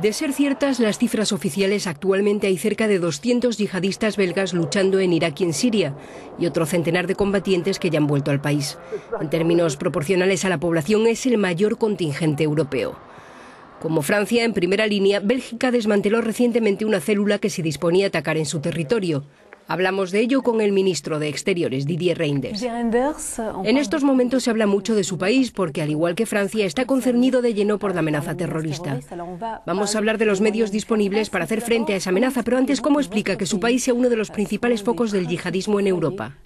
De ser ciertas las cifras oficiales, actualmente hay cerca de 200 yihadistas belgas luchando en Irak y en Siria, y otro centenar de combatientes que ya han vuelto al país. En términos proporcionales a la población, es el mayor contingente europeo. Como Francia, en primera línea, Bélgica desmanteló recientemente una célula que se disponía a atacar en su territorio. Hablamos de ello con el ministro de Exteriores, Didier Reynders. En estos momentos se habla mucho de su país porque, al igual que Francia, está concernido de lleno por la amenaza terrorista. Vamos a hablar de los medios disponibles para hacer frente a esa amenaza, pero antes, ¿cómo explica que su país sea uno de los principales focos del yihadismo en Europa?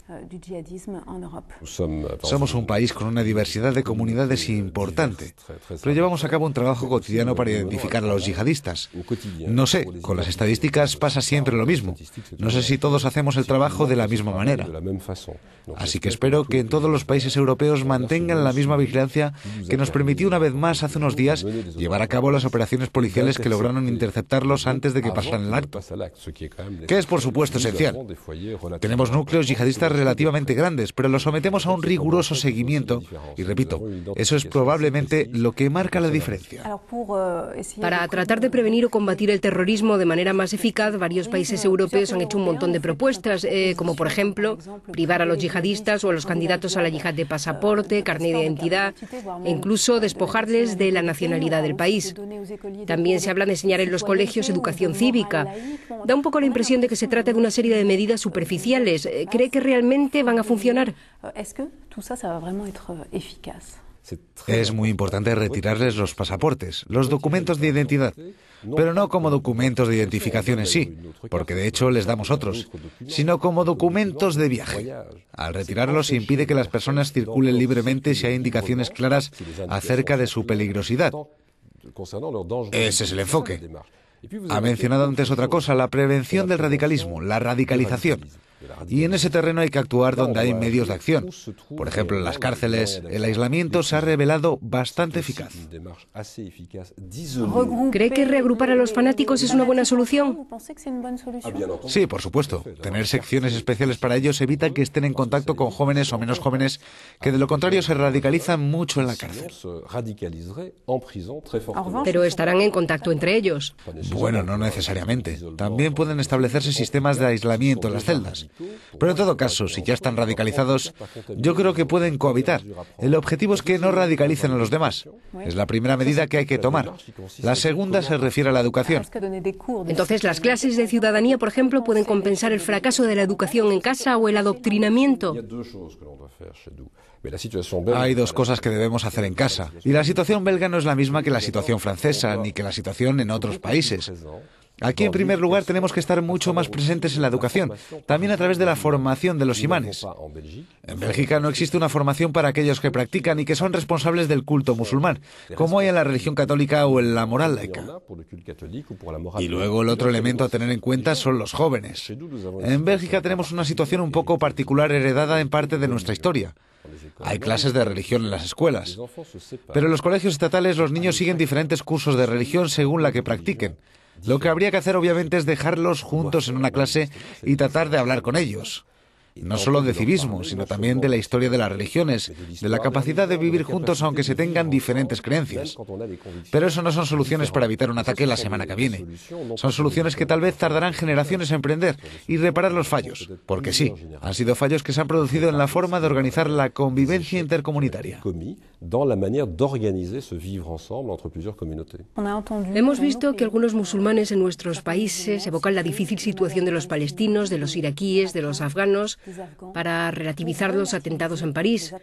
Somos un país con una diversidad de comunidades importante, pero llevamos a cabo un trabajo cotidiano para identificar a los yihadistas. No sé, con las estadísticas pasa siempre lo mismo. No sé si todos hacemos el trabajo de la misma manera. Así que espero que en todos los países europeos mantengan la misma vigilancia que nos permitió una vez más hace unos días llevar a cabo las operaciones policiales que lograron interceptarlos antes de que pasaran el acto, que es por supuesto esencial. Tenemos núcleos yihadistas relativamente grandes, pero los sometemos a un riguroso seguimiento y, repito, eso es probablemente lo que marca la diferencia. Para tratar de prevenir o combatir el terrorismo de manera más eficaz, varios países europeos han hecho un montón de propuestas, como por ejemplo privar a los yihadistas o a los candidatos a la yihad de pasaporte, carnet de identidad e incluso despojarles de la nacionalidad del país. También se habla de enseñar en los colegios educación cívica. Da un poco la impresión de que se trata de una serie de medidas superficiales. ¿Cree que realmente van a funcionar? Es muy importante retirarles los pasaportes, los documentos de identidad, pero no como documentos de identificación en sí, porque de hecho les damos otros, sino como documentos de viaje. Al retirarlos se impide que las personas circulen libremente si hay indicaciones claras acerca de su peligrosidad. Ese es el enfoque. Ha mencionado antes otra cosa, la prevención del radicalismo, la radicalización. Y en ese terreno hay que actuar donde hay medios de acción. Por ejemplo, en las cárceles, el aislamiento se ha revelado bastante eficaz. ¿Cree que reagrupar a los fanáticos es una buena solución? Sí, por supuesto. Tener secciones especiales para ellos evita que estén en contacto con jóvenes o menos jóvenes que de lo contrario se radicalizan mucho en la cárcel. Pero estarán en contacto entre ellos. Bueno, no necesariamente. También pueden establecerse sistemas de aislamiento en las celdas. Pero en todo caso, si ya están radicalizados, yo creo que pueden cohabitar. El objetivo es que no radicalicen a los demás. Es la primera medida que hay que tomar. La segunda se refiere a la educación. Entonces, las clases de ciudadanía, por ejemplo, pueden compensar el fracaso de la educación en casa o el adoctrinamiento. Hay dos cosas que debemos hacer en casa. Y la situación belga no es la misma que la situación francesa, ni que la situación en otros países. Aquí, en primer lugar, tenemos que estar mucho más presentes en la educación, también a través de la formación de los imanes. En Bélgica no existe una formación para aquellos que practican y que son responsables del culto musulmán, como hay en la religión católica o en la moral laica. Y luego el otro elemento a tener en cuenta son los jóvenes. En Bélgica tenemos una situación un poco particular heredada en parte de nuestra historia. Hay clases de religión en las escuelas, pero en los colegios estatales los niños siguen diferentes cursos de religión según la que practiquen. Lo que habría que hacer, obviamente, es dejarlos juntos en una clase y tratar de hablar con ellos. No solo de civismo, sino también de la historia de las religiones, de la capacidad de vivir juntos aunque se tengan diferentes creencias. Pero eso no son soluciones para evitar un ataque la semana que viene. Son soluciones que tal vez tardarán generaciones en emprender y reparar los fallos. Porque sí, han sido fallos que se han producido en la forma de organizar la convivencia intercomunitaria. Hemos visto que algunos musulmanes en nuestros países evocan la difícil situación de los palestinos, de los iraquíes, de los afganos, para relativizar los atentados en París.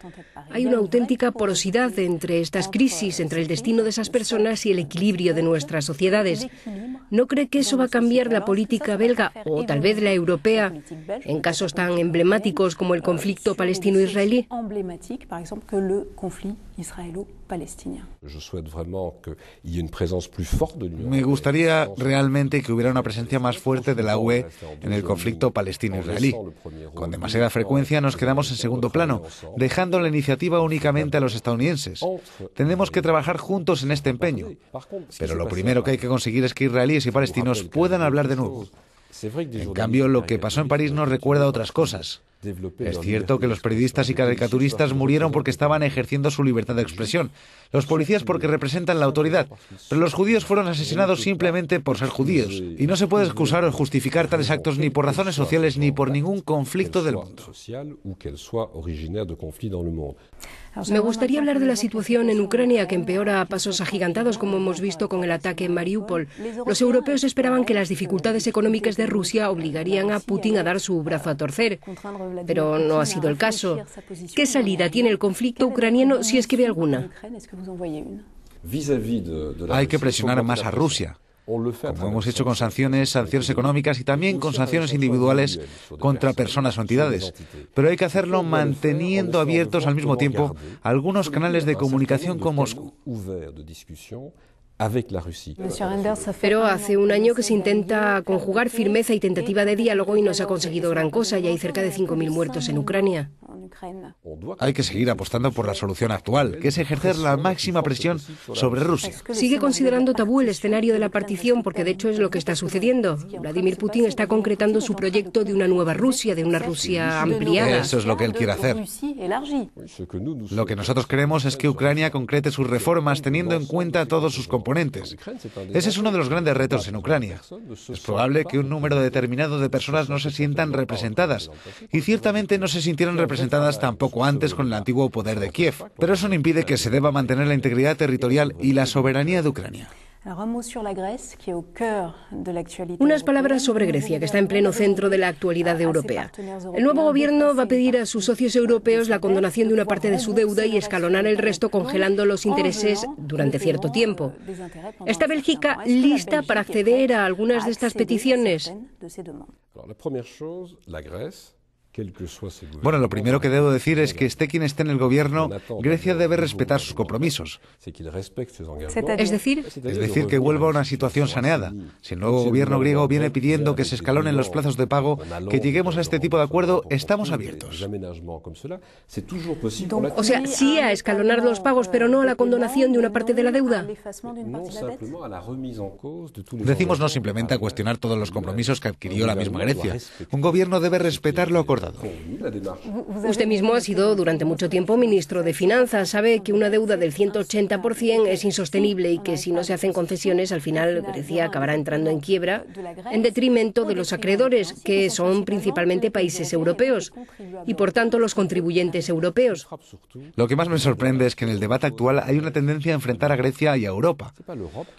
Hay una auténtica porosidad entre estas crisis, entre el destino de esas personas y el equilibrio de nuestras sociedades. ¿No cree que eso va a cambiar la política belga o tal vez la europea en casos tan emblemáticos como el conflicto palestino-israelí? Me gustaría realmente que hubiera una presencia más fuerte de la UE en el conflicto palestino-israelí. Con demasiada frecuencia nos quedamos en segundo plano, dejando la iniciativa únicamente a los estadounidenses. Tenemos que trabajar juntos en este empeño. Pero lo primero que hay que conseguir es que israelíes y palestinos puedan hablar de nuevo. En cambio, lo que pasó en París nos recuerda otras cosas. Es cierto que los periodistas y caricaturistas murieron porque estaban ejerciendo su libertad de expresión, los policías porque representan la autoridad, pero los judíos fueron asesinados simplemente por ser judíos, y no se puede excusar o justificar tales actos ni por razones sociales ni por ningún conflicto del mundo. Me gustaría hablar de la situación en Ucrania, que empeora a pasos agigantados, como hemos visto con el ataque en Mariupol. Los europeos esperaban que las dificultades económicas de Rusia obligarían a Putin a dar su brazo a torcer, pero no ha sido el caso. ¿Qué salida tiene el conflicto ucraniano, si es que ve alguna? Hay que presionar más a Rusia, como hemos hecho con sanciones económicas y también con sanciones individuales contra personas o entidades. Pero hay que hacerlo manteniendo abiertos al mismo tiempo algunos canales de comunicación con Moscú. Pero hace un año que se intenta conjugar firmeza y tentativa de diálogo y no se ha conseguido gran cosa, y hay cerca de 5.000 muertos en Ucrania. Hay que seguir apostando por la solución actual, que es ejercer la máxima presión sobre Rusia. Sigue considerando tabú el escenario de la partición, porque de hecho es lo que está sucediendo. Vladimir Putin está concretando su proyecto de una nueva Rusia, de una Rusia ampliada. Eso es lo que él quiere hacer. Lo que nosotros queremos es que Ucrania concrete sus reformas teniendo en cuenta todos sus componentes. Ese es uno de los grandes retos en Ucrania. Es probable que un número determinado de personas no se sientan representadas, y ciertamente no se sintieron representadas tampoco antes con el antiguo poder de Kiev, pero eso no impide que se deba mantener la integridad territorial y la soberanía de Ucrania. Unas palabras sobre Grecia, que está en pleno centro de la actualidad europea. El nuevo gobierno va a pedir a sus socios europeos la condonación de una parte de su deuda y escalonar el resto congelando los intereses durante cierto tiempo. ¿Está Bélgica lista para acceder a algunas de estas peticiones? Bueno, lo primero que debo decir es que esté quien esté en el gobierno, Grecia debe respetar sus compromisos. Es decir, que vuelva a una situación saneada. Si el nuevo gobierno griego viene pidiendo que se escalonen los plazos de pago, que lleguemos a este tipo de acuerdo, estamos abiertos. O sea, sí a escalonar los pagos, pero no a la condonación de una parte de la deuda. Decimos no simplemente a cuestionar todos los compromisos que adquirió la misma Grecia. Un gobierno debe respetar lo acordado. Usted mismo ha sido durante mucho tiempo ministro de Finanzas. Sabe que una deuda del 180% es insostenible y que si no se hacen concesiones, al final Grecia acabará entrando en quiebra en detrimento de los acreedores, que son principalmente países europeos y, por tanto, los contribuyentes europeos. Lo que más me sorprende es que en el debate actual hay una tendencia a enfrentar a Grecia y a Europa.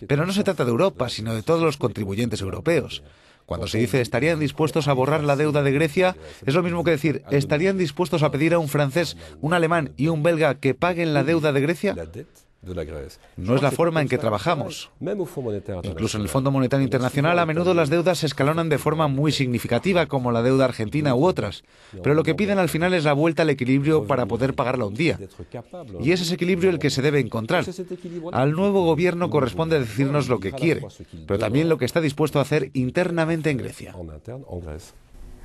Pero no se trata de Europa, sino de todos los contribuyentes europeos. Cuando se dice estarían dispuestos a borrar la deuda de Grecia, es lo mismo que decir estarían dispuestos a pedir a un francés, un alemán y un belga que paguen la deuda de Grecia. No es la forma en que trabajamos. Incluso en el Fondo Monetario Internacional a menudo las deudas se escalonan de forma muy significativa, como la deuda argentina u otras. Pero lo que piden al final es la vuelta al equilibrio para poder pagarla un día. Y es ese equilibrio el que se debe encontrar. Al nuevo gobierno corresponde decirnos lo que quiere, pero también lo que está dispuesto a hacer internamente en Grecia.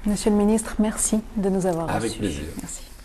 Monsieur le ministre, merci de nous avoir reçus. Avec plaisir. Merci.